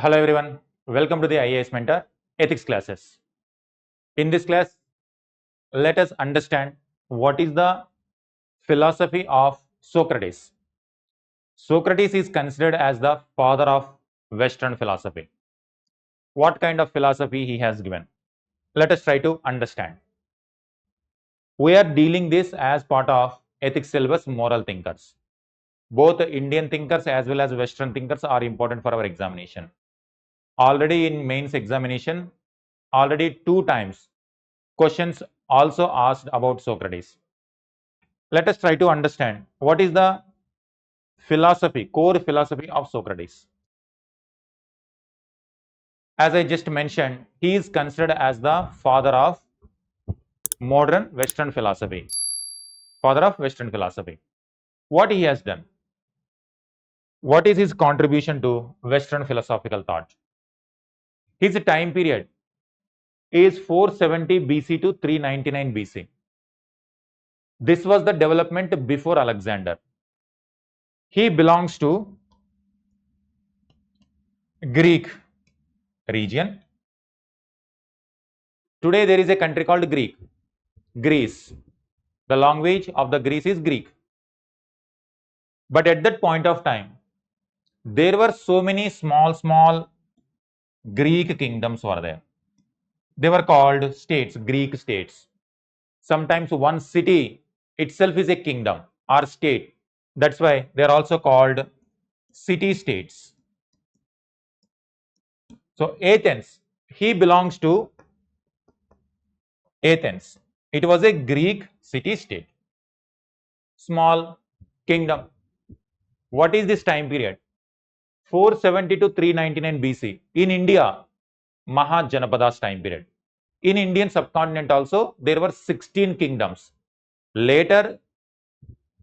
Hello everyone, welcome to the IAS Mentor Ethics classes. In this class, let us understand what is the philosophy of Socrates. Socrates is considered as the father of Western philosophy. What kind of philosophy he has given? Let us try to understand. We are dealing this as part of ethics syllabus moral thinkers. Both Indian thinkers as well as Western thinkers are important for our examination. Already in mains examination, already 2 times questions also asked about Socrates. Let us try to understand what is the philosophy, core philosophy of Socrates. As I just mentioned, he is considered as the father of modern Western philosophy. Father of Western philosophy. What he has done? What is his contribution to Western philosophical thought? His time period is 470 BC to 399 BC. This was the development before Alexander. He belongs to Greek region. Today there is a country called Greece. The language of the Greece is Greek. But at that point of time, there were so many small Greek kingdoms were there. They were called states, Greek states. Sometimes one city itself is a kingdom or state. That's why they are also called city states. So Athens, he belongs to Athens. It was a Greek city state. Small kingdom. What is this time period? 470 to 399 BC. In India, Mahajanapadas time period. In Indian subcontinent also, there were 16 kingdoms. Later,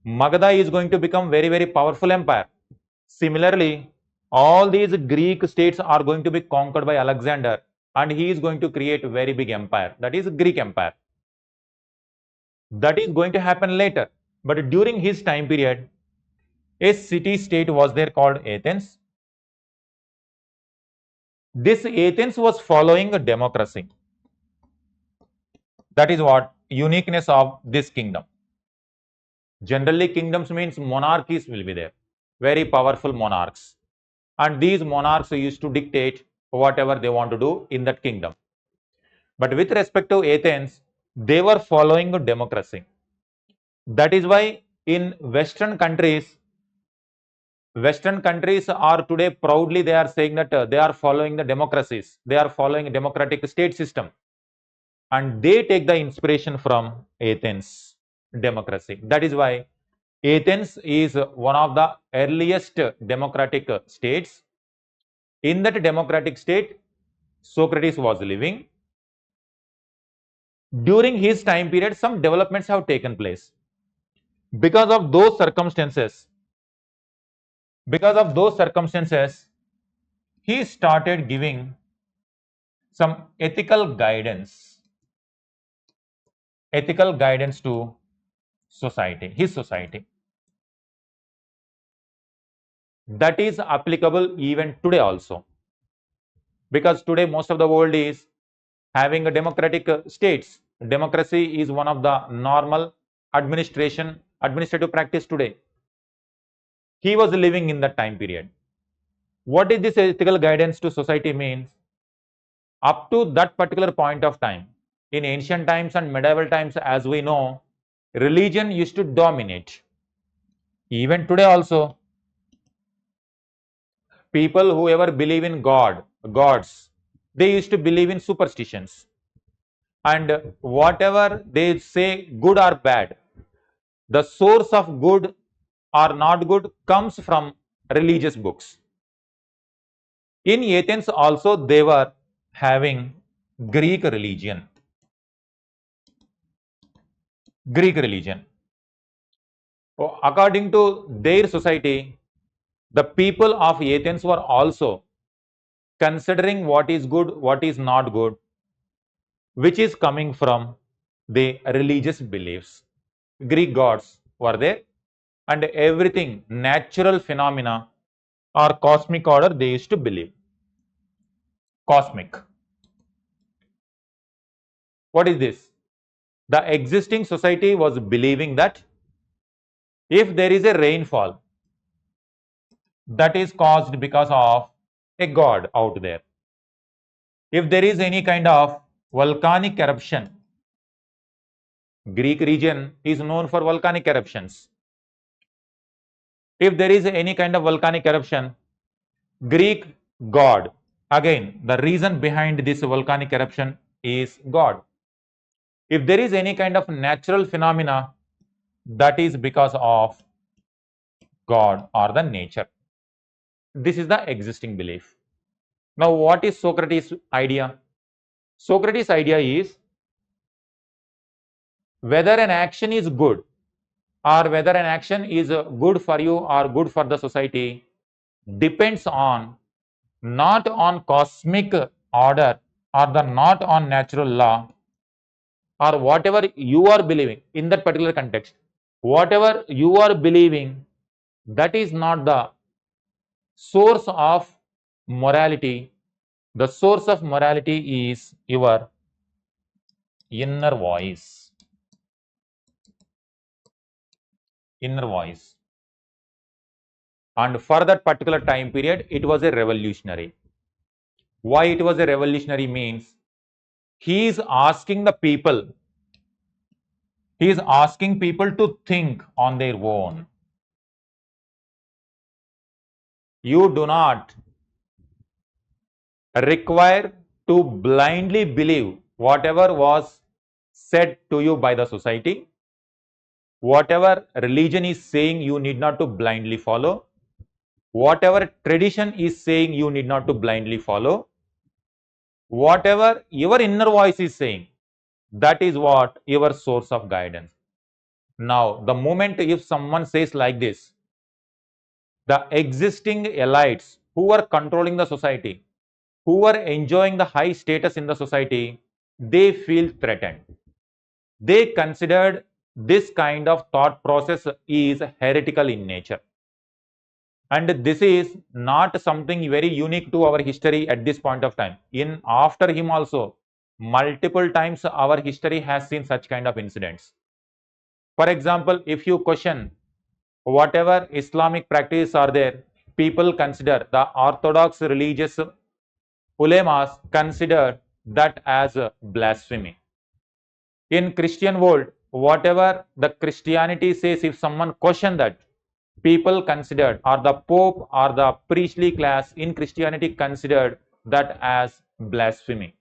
Magadha is going to become very powerful empire. Similarly, all these Greek states are going to be conquered by Alexander, and he is going to create a very big empire. That is Greek empire. That is going to happen later. But during his time period, a city state was there called Athens. This Athens was following a democracy. That is what uniqueness of this kingdom. Generally, kingdoms means monarchies will be there, very powerful monarchs. And these monarchs used to dictate whatever they want to do in that kingdom. But with respect to Athens, they were following a democracy. That is why in Western countries are today proudly they are saying that they are following the democracies. They are following a democratic state system. And they take the inspiration from Athens democracy. That is why Athens is one of the earliest democratic states. In that democratic state, Socrates was living. During his time period, some developments have taken place. Because of those circumstances, he started giving some ethical guidance to society, his society. That is applicable even today also. Because today most of the world is having a democratic states. Democracy is one of the normal administrative practice today. He was living in that time period. What is this ethical guidance to society means? Up to that particular point of time, in ancient times and medieval times, as we know, religion used to dominate. Even today also, people who ever believe in gods, they used to believe in superstitions. And whatever they say, good or bad, the source of good or not good comes from religious books. In Athens also they were having Greek religion. According to their society, the people of Athens were also considering what is good, what is not good, which is coming from the religious beliefs. Greek gods were there, and everything, natural phenomena or cosmic order, they used to believe. cosmic. What is this? The existing society was believing that if there is a rainfall, that is caused because of a god out there. If there is any kind of volcanic eruption, Greek region is known for volcanic eruptions. If there is any kind of volcanic eruption, Greek god, again, the reason behind this volcanic eruption is God. If there is any kind of natural phenomena, that is because of God or the nature. This is the existing belief. Now, what is Socrates' idea? Socrates' idea is whether an action is good or whether an action is good for you or good for the society depends on not on cosmic order or the not on natural law or whatever you are believing in that particular context. Whatever you are believing, that is not the source of morality. The source of morality is your inner voice. Inner voice. And for that particular time period, it was a revolutionary. Why it was a revolutionary means he is asking the people, he is asking people to think on their own. You do not require to blindly believe whatever was said to you by the society. Whatever religion is saying, you need not to blindly follow. Whatever tradition is saying, you need not to blindly follow. Whatever your inner voice is saying, that is what your source of guidance. Now, the moment if someone says like this, the existing elites who are controlling the society, who are enjoying the high status in the society, they feel threatened. They considered this kind of thought process is heretical in nature. And this is not something very unique to our history at this point of time. In after him also, multiple times our history has seen such kind of incidents. For example, if you question whatever Islamic practices are there, people consider the orthodox religious ulemas consider that as blasphemy. In Christian world, whatever the Christianity says, if someone question that, people considered or the Pope or the priestly class in Christianity considered that as blasphemy.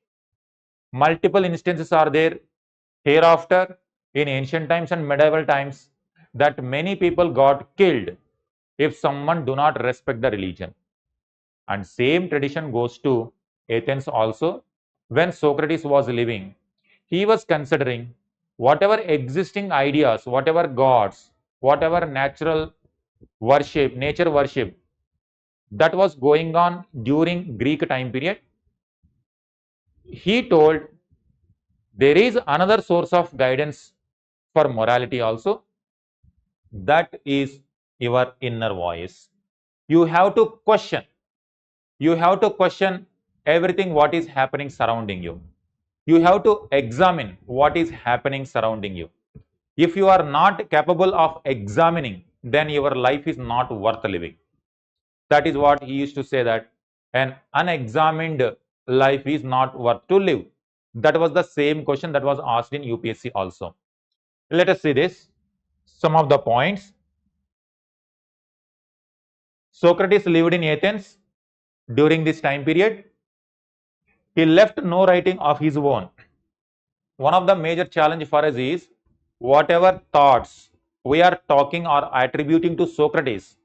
Multiple instances are there hereafter in ancient times and medieval times that many people got killed if someone do not respect the religion. And same tradition goes to Athens also. When Socrates was living, he was considering whatever existing ideas, whatever gods, whatever natural worship, nature worship that was going on during Greek time period, he told there is another source of guidance for morality also, that is your inner voice. You have to question. You have to question everything what is happening surrounding you. You have to examine what is happening surrounding you. If you are not capable of examining, then your life is not worth living. That is what he used to say, that an unexamined life is not worth to live. That was the same question that was asked in UPSC also. Let us see this. Some of the points. Socrates lived in Athens during this time period. He left no writing of his own. One of the major challenge for us is whatever thoughts we are talking or attributing to Socrates,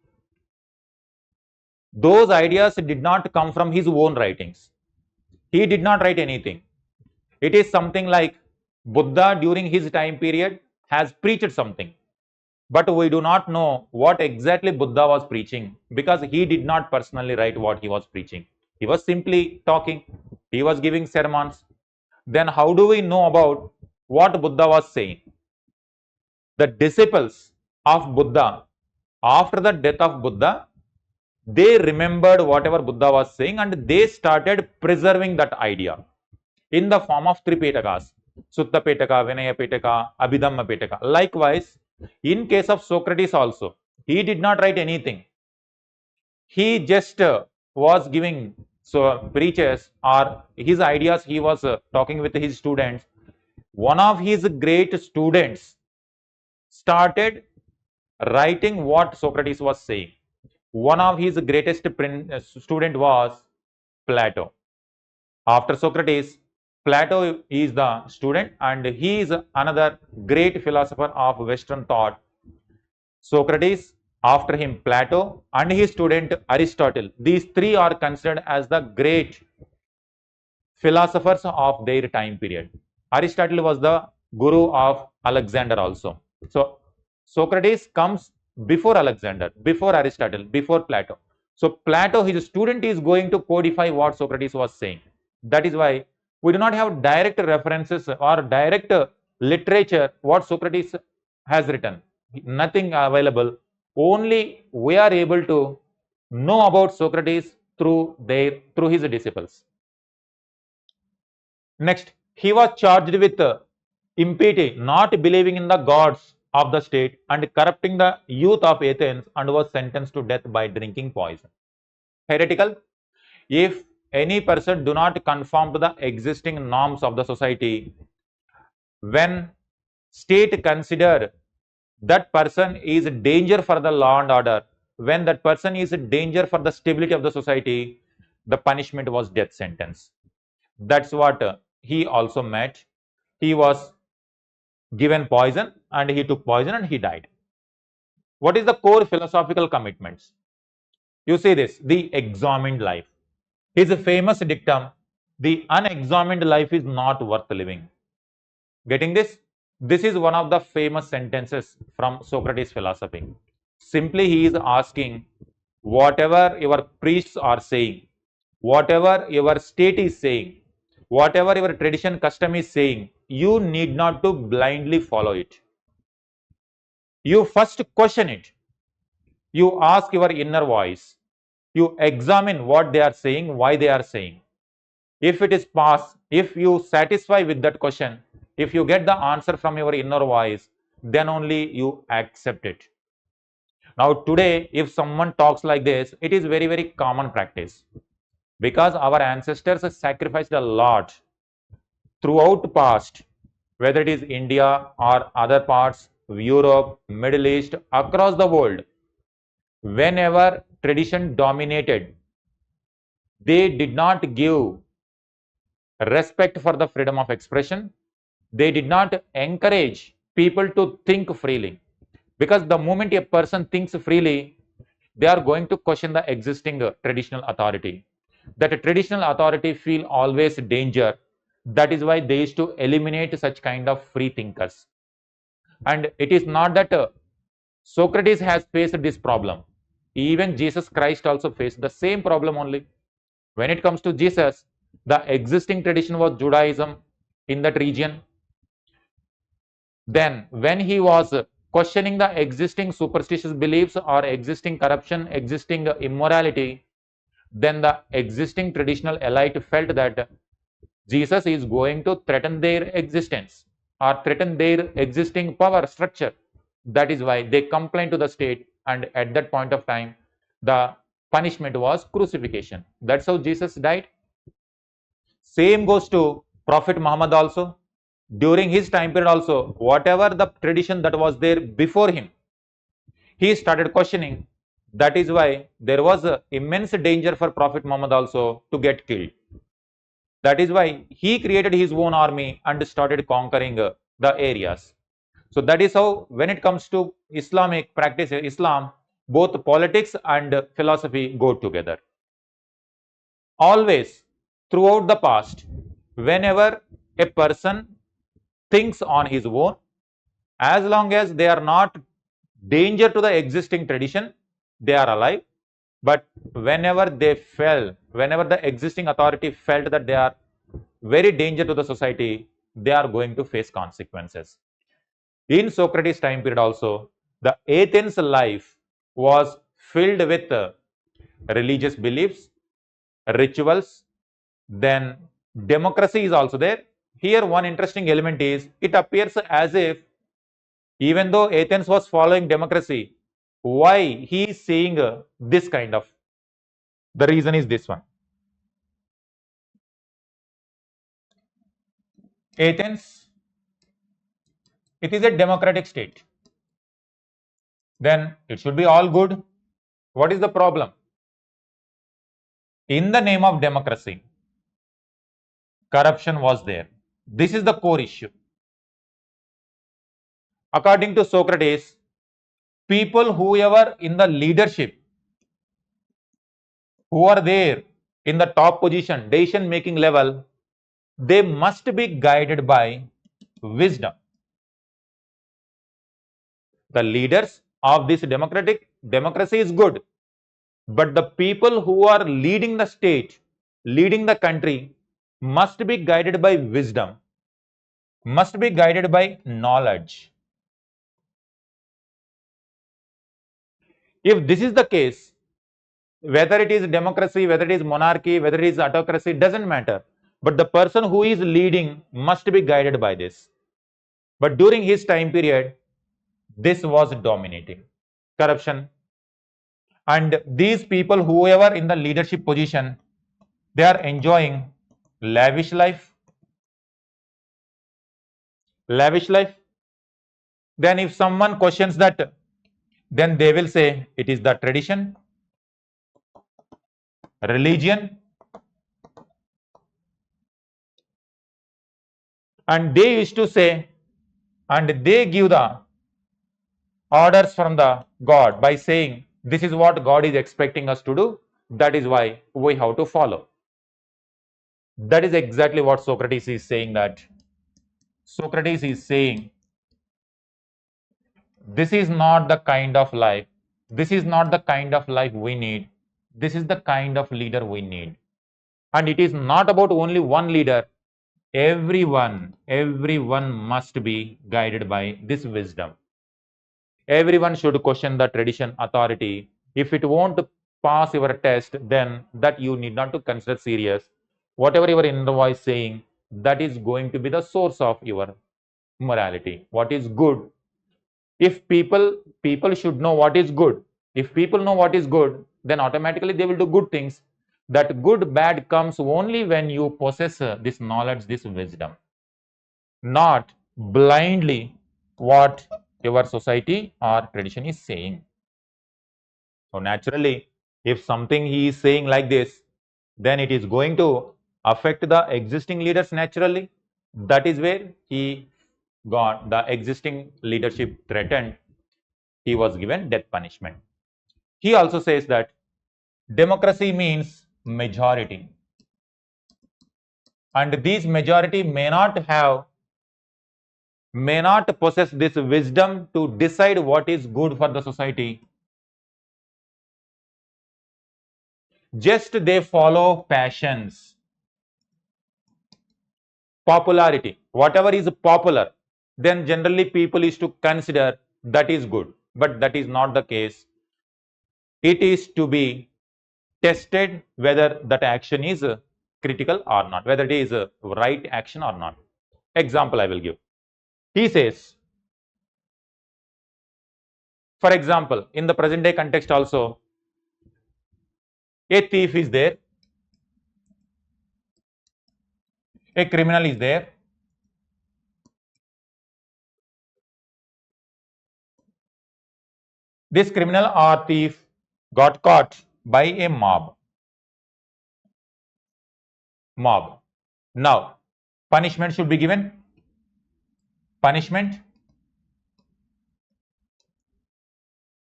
those ideas did not come from his own writings. He did not write anything. It is something like Buddha during his time period has preached something, but we do not know what exactly Buddha was preaching because he did not personally write what he was preaching. He was simply talking, he was giving sermons. Then how do we know about what Buddha was saying? The disciples of Buddha, after the death of Buddha, they remembered whatever Buddha was saying and they started preserving that idea in the form of three Petakas, Sutta Petaka, Vinaya Petaka, Abhidhamma Petaka. Likewise, in case of Socrates also, he did not write anything. He just was giving preachers or his ideas, he was talking with his students. One of his great students started writing what Socrates was saying. One of his greatest student was Plato. After Socrates, Plato is the student and he is another great philosopher of Western thought. Socrates, after him Plato and his student Aristotle. These three are considered as the great philosophers of their time period. Aristotle was the guru of Alexander also. So Socrates comes before Alexander, before Aristotle, before Plato. So Plato, his student, is going to codify what Socrates was saying. That is why we do not have direct references or direct literature what Socrates has written. Nothing available. Only we are able to know about Socrates through his disciples. Next, he was charged with impiety, not believing in the gods of the state and corrupting the youth of Athens, and was sentenced to death by drinking poison. Heretical? If any person do not conform to the existing norms of the society, when state consider that person is a danger for the law and order, when that person is a danger for the stability of the society, the punishment was death sentence. That's what he also met. He was given poison and he took poison and he died. What is the core philosophical commitments? You see this, the examined life. His famous dictum, the unexamined life is not worth living. Getting this? This is one of the famous sentences from Socrates' philosophy. Simply he is asking, whatever your priests are saying, whatever your state is saying, whatever your tradition custom is saying, you need not to blindly follow it. You first question it. You ask your inner voice. You examine what they are saying, why they are saying. If it is pass, if you satisfy with that question, if you get the answer from your inner voice, then only you accept it. Now today, if someone talks like this, it is very, very common practice because our ancestors sacrificed a lot throughout past, whether it is India or other parts, Europe, Middle East, across the world. Whenever tradition dominated, they did not give respect for the freedom of expression. They did not encourage people to think freely. Because the moment a person thinks freely, they are going to question the existing traditional authority. That traditional authority feel always danger. That is why they used to eliminate such kind of free thinkers. And it is not that Socrates has faced this problem. Even Jesus Christ also faced the same problem only. When it comes to Jesus, the existing tradition was Judaism in that region. Then when he was questioning the existing superstitious beliefs or existing corruption, existing immorality, then the existing traditional elite felt that Jesus is going to threaten their existence or threaten their existing power structure. That is why they complained to the state, and at that point of time, the punishment was crucifixion. That's how Jesus died. Same goes to Prophet Muhammad also. During his time period also, whatever the tradition that was there before him, he started questioning. That is why there was immense danger for Prophet Muhammad also to get killed. That is why he created his own army and started conquering the areas. So that is how, when it comes to Islamic practice, Islam, both politics and philosophy go together. Always, throughout the past, whenever a person thinks on his own, as long as they are not danger to the existing tradition, they are alive. But whenever they fell, whenever the existing authority felt that they are very danger to the society, they are going to face consequences. In Socrates' time period also, the Athens life was filled with religious beliefs, rituals, then democracy is also there. Here one interesting element is, it appears as if even though Athens was following democracy, why he is saying this kind of, the reason is this one. Athens, it is a democratic state, then it should be all good. What is the problem? In the name of democracy, corruption was there. This is the core issue. According to Socrates, people whoever in the leadership, who are there in the top position, decision making level, they must be guided by wisdom. The leaders of this democracy is good, but the people who are leading the state, leading the country, must be guided by wisdom, must be guided by knowledge. If this is the case, whether it is democracy, whether it is monarchy, whether it is autocracy, doesn't matter. But the person who is leading must be guided by this. But during his time period, this was dominating. Corruption. And these people, whoever in the leadership position, they are enjoying lavish life. Lavish life. Then if someone questions that, then they will say it is the tradition, religion, and they used to say, and they give the orders from the God by saying, this is what God is expecting us to do, that is why we have to follow. That is exactly what Socrates is saying, that Socrates is saying, this is not the kind of life, this is not the kind of life we need, this is the kind of leader we need. And it is not about only one leader, everyone must be guided by this wisdom. Everyone should question the tradition authority. If it won't pass your test, then that you need not to consider serious. Whatever your inner voice saying, that is going to be the source of your morality. What is good? If people should know what is good. If people know what is good, then automatically they will do good things. That good bad comes only when you possess this knowledge, this wisdom, not blindly what your society or tradition is saying. So naturally, if something he is saying like this, then it is going to affect the existing leaders naturally. That is where he got the existing leadership threatened. He was given death punishment. He also says that democracy means majority, and this majority may not possess this wisdom to decide what is good for the society. Just they follow passions, popularity, whatever is popular, then generally people is to consider that is good, but that is not the case. It is to be tested whether that action is critical or not, whether it is a right action or not. Example I will give. He says, for example, in the present day context also, a thief is there, a criminal is there. This criminal or thief got caught by a mob. Now, punishment should be given. Punishment.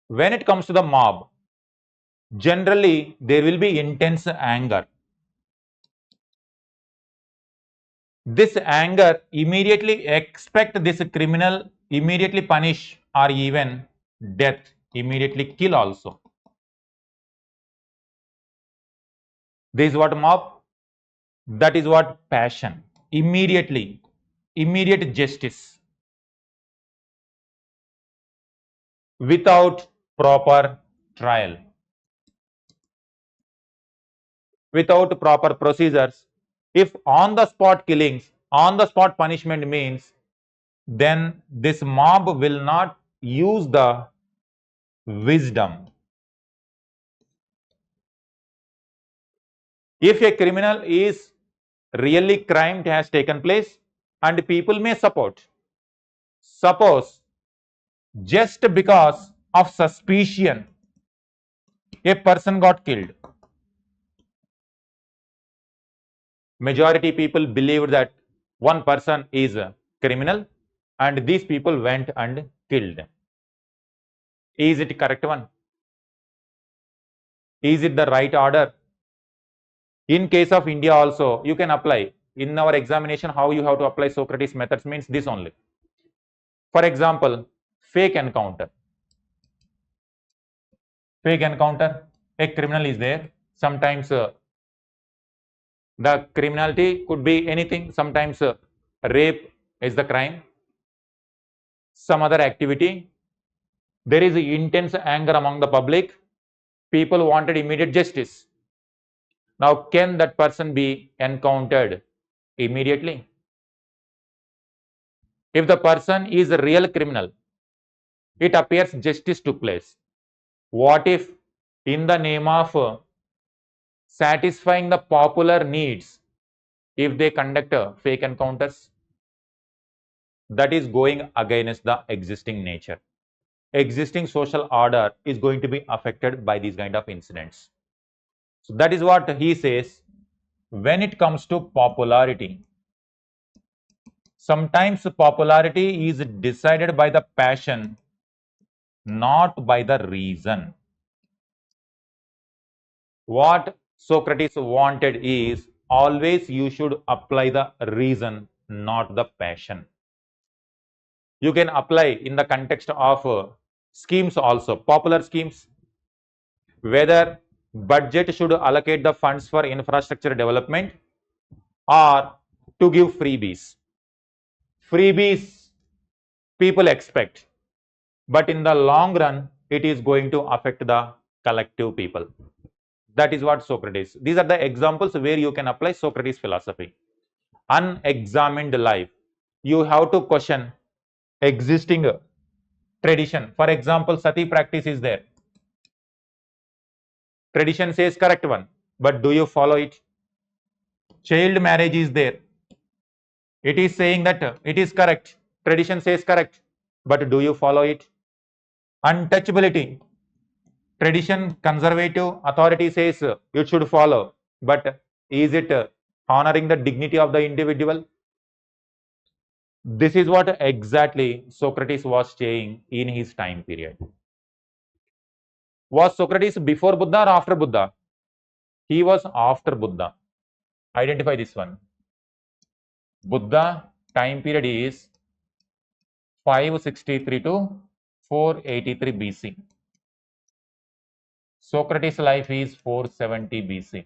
When it comes to the mob, generally there will be intense anger. This anger immediately expect this criminal immediately punish, or even death, immediately kill also. This is what mob, that is what passion, immediate justice without proper trial. without proper procedures, if on the spot killings, on the spot punishment means, then this mob will not use the wisdom. If a criminal is really crime has taken place and people may suppose just because of suspicion a person got killed, majority people believed that one person is a criminal and these people went and killed them. Is it correct one? Is it the right order? In case of India also, you can apply. In our examination, how you have to apply Socrates methods means this only. For example, fake encounter. Fake encounter, a criminal is there. Sometimes the criminality could be anything. Sometimes rape is the crime. Some other activity. There is intense anger among the public. People wanted immediate justice. Now, can that person be encountered immediately? If the person is a real criminal, it appears justice took place. What if in the name of satisfying the popular needs, if they conduct fake encounters, that is going against the existing nature. Existing social order is going to be affected by these kind of incidents. So that is what he says. When it comes to popularity, sometimes popularity is decided by the passion, not by the reason. What Socrates wanted is always you should apply the reason, not the passion. You can apply in the context of schemes also, popular schemes, whether budget should allocate the funds for infrastructure development or to give freebies. Freebies people expect, but in the long run, it is going to affect the collective people. That is what Socrates. These are the examples where you can apply Socrates philosophy. Unexamined life. You have to question existing tradition. For example, sati practice is there. Tradition says correct one, but do you follow it? Child marriage is there. It is saying that it is correct. Tradition says correct, but do you follow it? Untouchability. Tradition, conservative authority says you should follow, but is it honoring the dignity of the individual? This is what exactly Socrates was saying in his time period. Was Socrates before Buddha or after Buddha? He was after Buddha. Identify this one. Buddha time period is 563 to 483 BC. Socrates' life is 470 BC.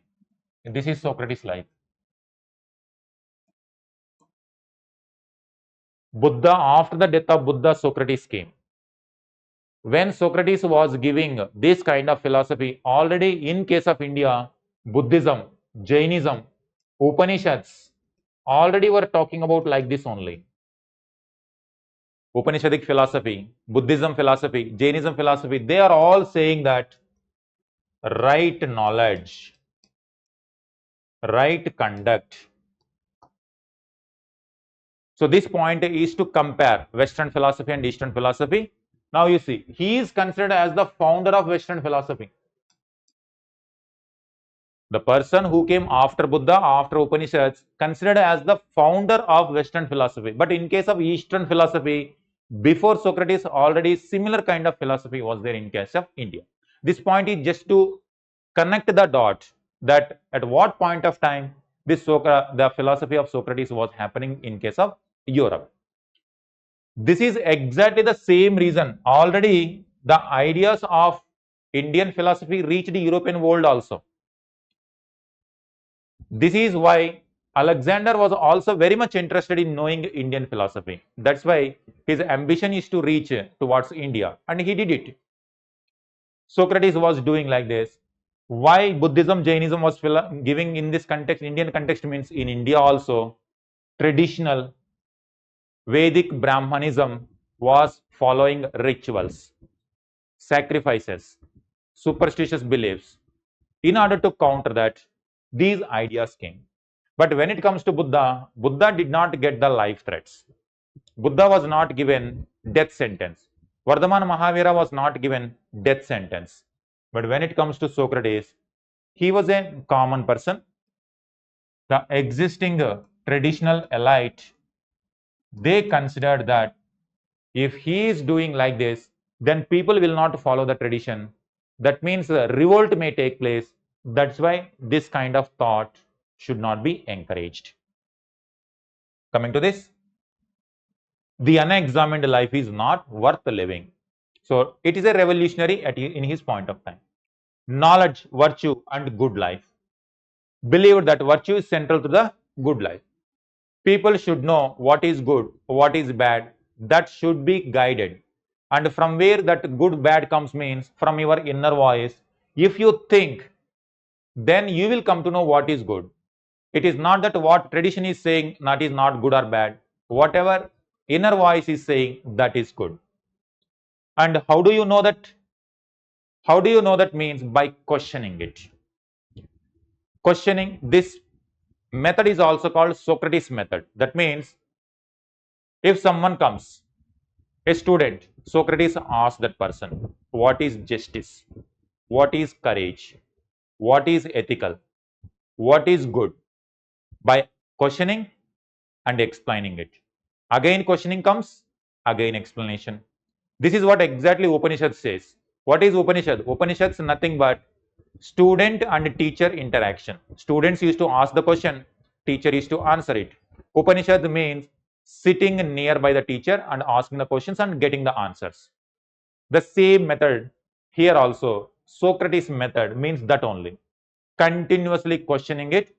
This is Socrates' life. Buddha, after the death of Buddha, Socrates came. When Socrates was giving this kind of philosophy, already in case of India, Buddhism, Jainism, Upanishads, already were talking about like this only. Upanishadic philosophy, Buddhism philosophy, Jainism philosophy, they are all saying that right knowledge, right conduct. So this point is to compare Western philosophy and Eastern philosophy. Now you see, he is considered as the founder of Western philosophy. The person who came after Buddha, after Upanishads, considered as the founder of Western philosophy. But in case of Eastern philosophy, before Socrates, already similar kind of philosophy was there in case of India. This point is just to connect the dot that at what point of time the philosophy of Socrates was happening in case of Europe. This is exactly the same reason. Already the ideas of Indian philosophy reached the European world also. This is why Alexander was also very much interested in knowing Indian philosophy. That's why his ambition is to reach towards India, and he did it. Socrates was doing like this. Why Buddhism, Jainism was giving in this context, Indian context means in India also, traditional Vedic Brahmanism was following rituals, sacrifices, superstitious beliefs. In order to counter that, these ideas came. But when it comes to Buddha, Buddha did not get the life threats. Buddha was not given death sentence. Vardhamana Mahavira was not given death sentence. But when it comes to Socrates, he was a common person. The existing traditional elite, they considered that if he is doing like this, then people will not follow the tradition. That means revolt may take place. That's why this kind of thought should not be encouraged. Coming to this, the unexamined life is not worth living. So it is a revolutionary in his point of time. Knowledge, virtue, and good life. Believed that virtue is central to the good life. People should know what is good, what is bad. That should be guided. And from where that good, bad comes means from your inner voice. If you think, then you will come to know what is good. It is not that what tradition is saying that is not good or bad. Whatever inner voice is saying, that is good. And how do you know that? How do you know that means? By questioning it. Questioning, this method is also called Socrates method. That means if someone comes, a student, Socrates asks that person, what is justice? What is courage? What is ethical? What is good? By questioning and explaining it. Again questioning comes, again explanation. This is what exactly Upanishad says. What is Upanishad? Upanishad is nothing but student and teacher interaction. Students used to ask the question, teacher used to answer it. Upanishad means sitting nearby the teacher and asking the questions and getting the answers. The same method here also, Socrates method means that only. Continuously questioning it,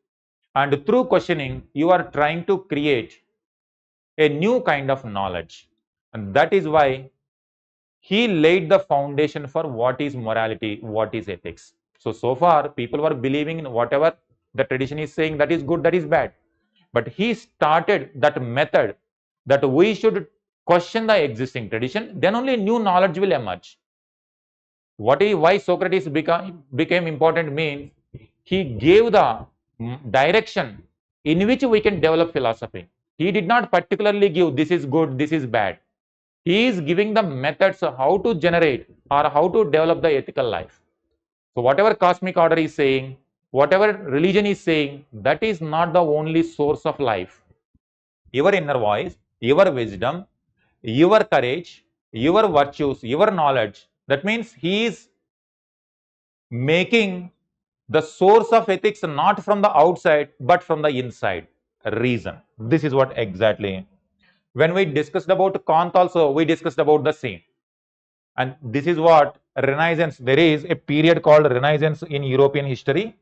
and through questioning, you are trying to create a new kind of knowledge. And that is why he laid the foundation for what is morality, what is ethics. So far, people were believing in whatever the tradition is saying, that is good, that is bad. But he started that method that we should question the existing tradition, then only new knowledge will emerge. Why Socrates became important means he gave the direction in which we can develop philosophy. He did not particularly give this is good, this is bad. He is giving the methods of how to generate or how to develop the ethical life. So whatever cosmic order is saying, whatever religion is saying, that is not the only source of life. Your inner voice, your wisdom, your courage, your virtues, your knowledge, that means he is making the source of ethics not from the outside but from the inside, reason. This is what exactly. When we discussed about Kant also, we discussed about the same. And this is what Renaissance, there is a period called Renaissance in European history.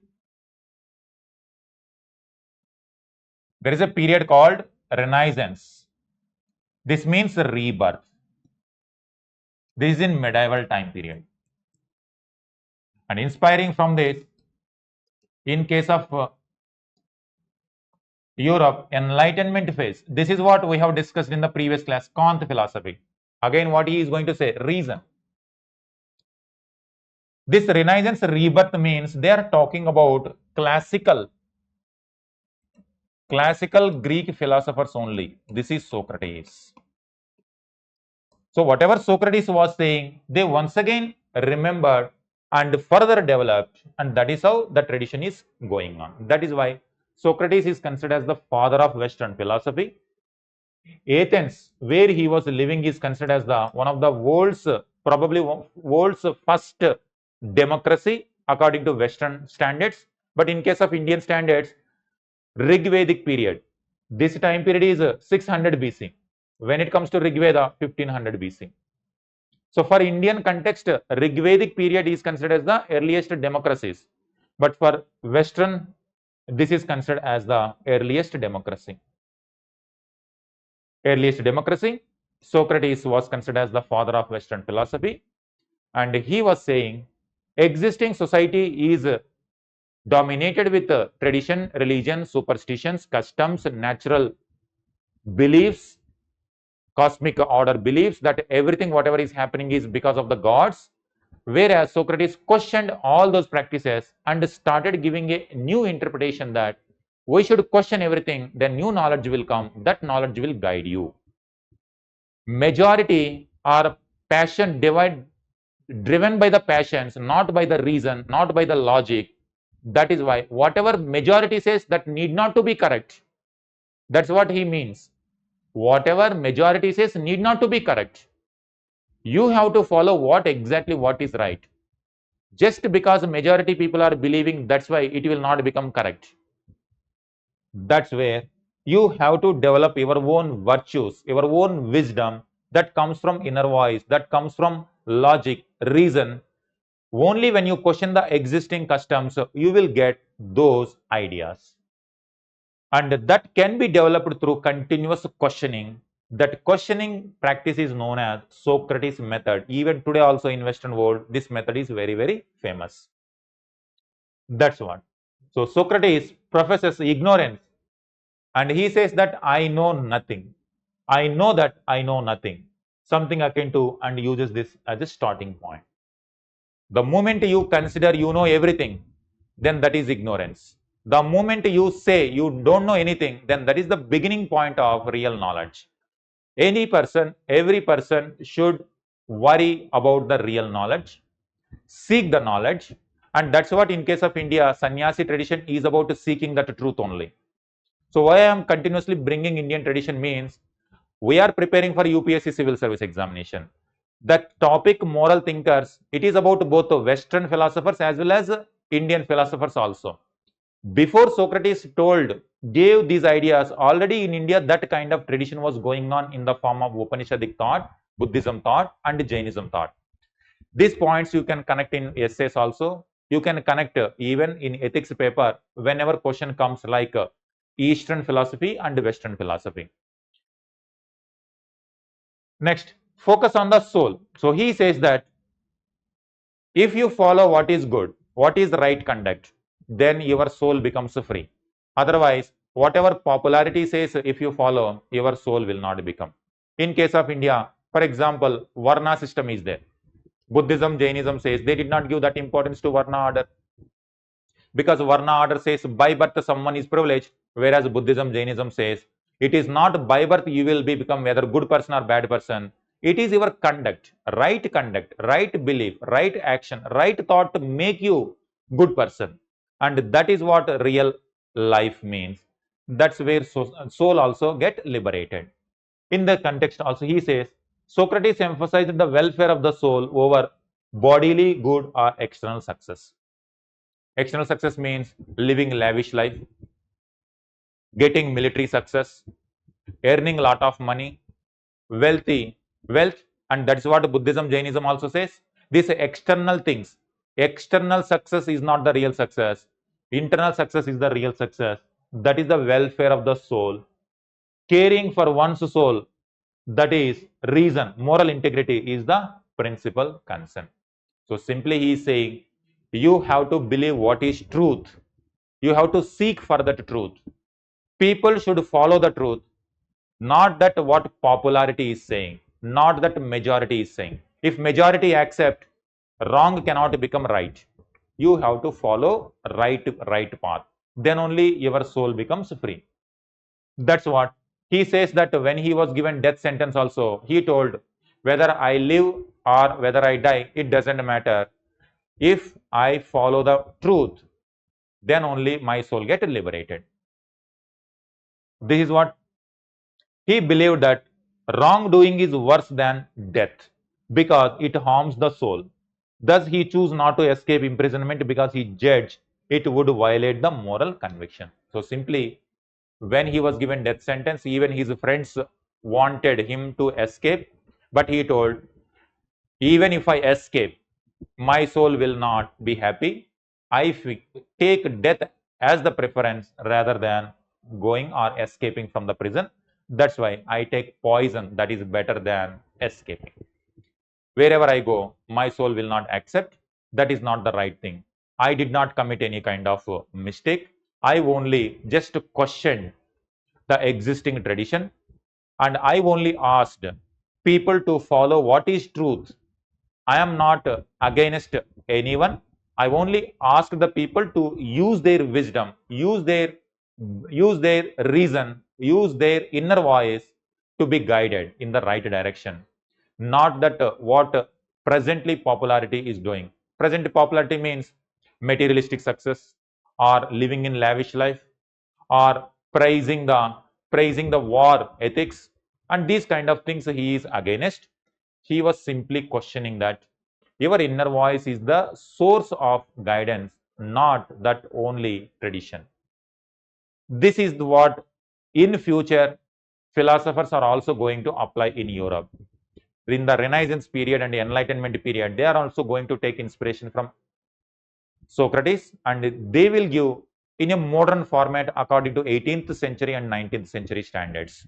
There is a period called Renaissance. This means rebirth. This is in medieval time period. And inspiring from this, in case of Europe, Enlightenment phase. This is what we have discussed in the previous class, Kant philosophy. Again, what he is going to say, reason. This Renaissance rebirth means they are talking about classical Greek philosophers only. This is Socrates. So whatever Socrates was saying, they once again remembered and further developed, and that is how the tradition is going on. That is why Socrates is considered as the father of Western philosophy. Athens, where he was living, is considered as the one of the world's probably world's first democracy according to Western standards. But in case of Indian standards, Rig Vedic period. This time period is 600 BC. When it comes to Rig Veda, 1500 BC. So for Indian context, Rig Vedic period is considered as the earliest democracies. But for Western, this is considered as the earliest democracy. Earliest democracy. Socrates was considered as the father of Western philosophy. And he was saying Existing society is dominated with tradition, religion, superstitions, customs, natural beliefs, cosmic order beliefs that everything whatever is happening is because of the gods, whereas Socrates questioned all those practices and started giving a new interpretation that we should question everything, then new knowledge will come, that knowledge will guide you. Majority are driven by the passions, not by the reason, not by the logic. That is why whatever majority says, that need not to be correct. That's what he means. Whatever majority says need not to be correct. You have to follow what is right. Just because majority people are believing, that's why it will not become correct. That's where you have to develop your own virtues, your own wisdom that comes from inner voice, that comes from logic, reason. Only when you question the existing customs, you will get those ideas. And that can be developed through continuous questioning. That questioning practice is known as Socrates method. Even today also in Western world, this method is very, very famous. That's what. So Socrates professes ignorance and he says that I know nothing. I know that I know nothing. Something akin to, and uses this as a starting point. The moment you consider you know everything, then that is ignorance. The moment you say you don't know anything, then that is the beginning point of real knowledge. Any person, every person should worry about the real knowledge, seek the knowledge, and that's what in case of India, sannyasi tradition is about seeking that truth only. So why I am continuously bringing Indian tradition means we are preparing for UPSC civil service examination. The topic moral thinkers, it is about both the Western philosophers as well as Indian philosophers also. Before Socrates gave these ideas, already in India that kind of tradition was going on in the form of Upanishadic thought, Buddhism thought and Jainism thought. These points you can connect in essays also. You can connect even in ethics paper whenever question comes like Eastern philosophy and Western philosophy. Next, focus on the soul. So he says that if you follow what is good, what is right conduct, then your soul becomes free. Otherwise, whatever popularity says, if you follow, your soul will not become. In case of India, for example, Varna system is there. Buddhism, Jainism says they did not give that importance to Varna order. Because Varna order says by birth someone is privileged, whereas Buddhism, Jainism says it is not by birth you will become whether good person or bad person. It is your conduct, right belief, right action, right thought to make you good person. And that is what real life means. That's where soul also get liberated. In the context also he says, Socrates emphasized the welfare of the soul over bodily good or external success. External success means living lavish life, getting military success, earning a lot of money, wealth, and that's what Buddhism, Jainism also says. These external things, external success is not the real success. Internal success is the real success. That is the welfare of the soul. Caring for one's soul, that is reason, moral integrity is the principal concern. So simply he is saying, you have to believe what is truth. You have to seek for that truth. People should follow the truth, not that what popularity is saying, not that majority is saying. If majority accept, wrong cannot become right. You have to follow right path. Then only your soul becomes free. That's what he says, that when he was given death sentence also, he told, whether I live or whether I die, it doesn't matter. If I follow the truth, then only my soul get liberated. This is what he believed, that wrongdoing is worse than death because it harms the soul. Thus, he chose not to escape imprisonment because he judged it would violate the moral conviction. So, simply, when he was given death sentence, even his friends wanted him to escape, but he told, even if I escape, my soul will not be happy. I take death as the preference rather than going or escaping from the prison. That's why I take poison, that is better than escaping. Wherever I go, my soul will not accept. That is not the right thing. I did not commit any kind of mistake. I only just questioned the existing tradition, and I only asked people to follow what is truth. I am not against anyone. I only ask the people to use their wisdom, use their reason, use their inner voice to be guided in the right direction. Not that what presently popularity is doing. Present popularity means materialistic success, or living in lavish life, or praising the war ethics, and these kind of things he is against. He was simply questioning that your inner voice is the source of guidance, not that only tradition. This is what in future philosophers are also going to apply in Europe. In the Renaissance period and the Enlightenment period, they are also going to take inspiration from Socrates, and they will give in a modern format according to 18th century and 19th century standards.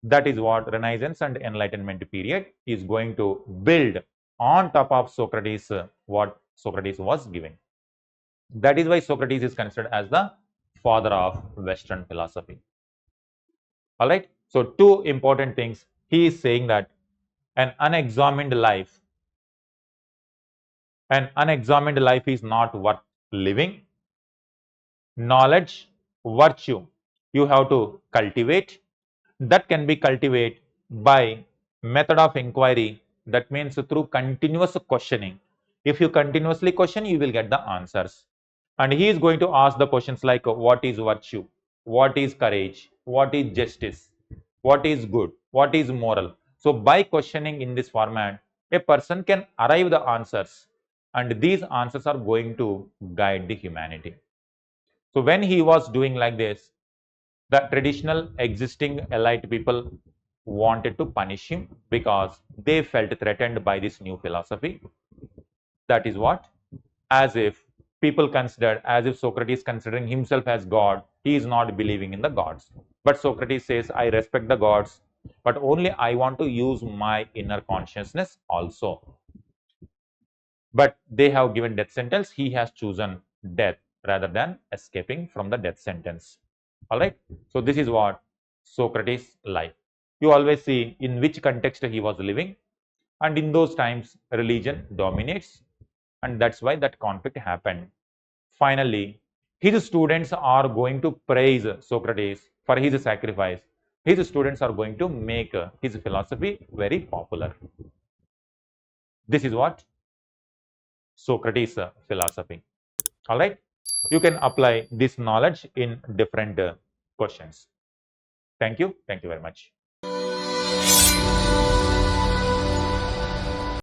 That is what Renaissance and Enlightenment period is going to build on top of Socrates, what Socrates was giving. That is why Socrates is considered as the father of Western philosophy. All right. So, two important things. He is saying that an unexamined life is not worth living. Knowledge, virtue, you have to cultivate. That can be cultivated by method of inquiry. That means through continuous questioning. If you continuously question, you will get the answers. And he is going to ask the questions like what is virtue, what is courage, what is justice, what is good, what is moral. So by questioning in this format, a person can arrive the answers, and these answers are going to guide the humanity. So when he was doing like this, the traditional existing elite people wanted to punish him because they felt threatened by this new philosophy. That is what, as if people considered, as if Socrates considering himself as God, he is not believing in the gods. But Socrates says, I respect the gods, but only I want to use my inner consciousness also. But they have given death sentence. He has chosen death rather than escaping from the death sentence. All right. So this is what Socrates' life. You always see in which context he was living, and in those times religion dominates, and that's why that conflict happened. Finally, his students are going to praise Socrates for his sacrifice. His students are going to make his philosophy very popular. This is what Socrates' philosophy. All right. You can apply this knowledge in different questions. Thank you. Thank you very much.